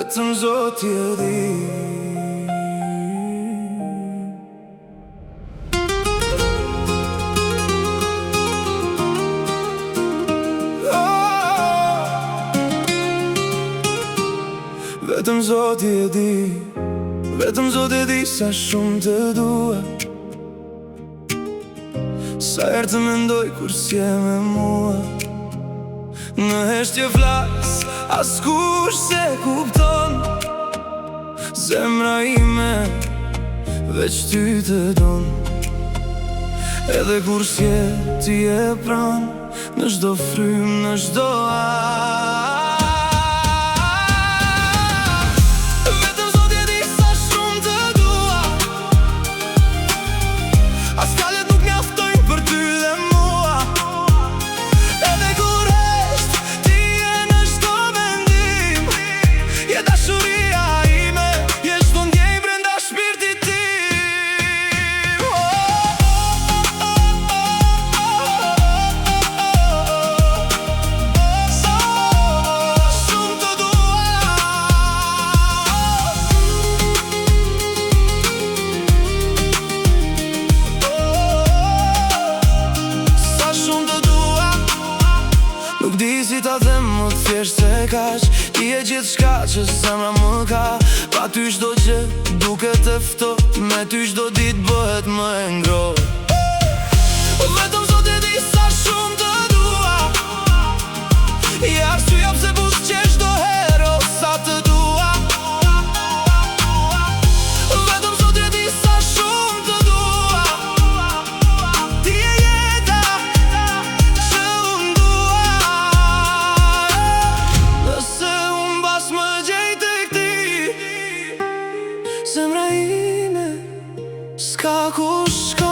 Vetëm Zoti e di. Vetëm Zoti e di, vetëm Zoti e di sa shumë të dua. Sa herë të mendoj kur s'je me mua. Në heshtje flas, askush se kupton. Zemra ime veç ty të don. Edhe kur s'je ti e pran, në çdo frym, në çdo Nuk di si ta them më thjesht se kaq. Ti e gjithçka që zemra më ka. Pa ty çdo gjë duket e ftohtë. Me ty çdo ditë bëhet më e ngrohtë. Vetëm Zoti e di sa shumë të dua. Je arsyeja pse buzëqesh çdo herë sa të dua. Vetëm Zoti e di sa shumë të dua. Ti je jeta që unë dua. Nëse unë bas më gjej tek ti, zemra ime s'ka kush shko.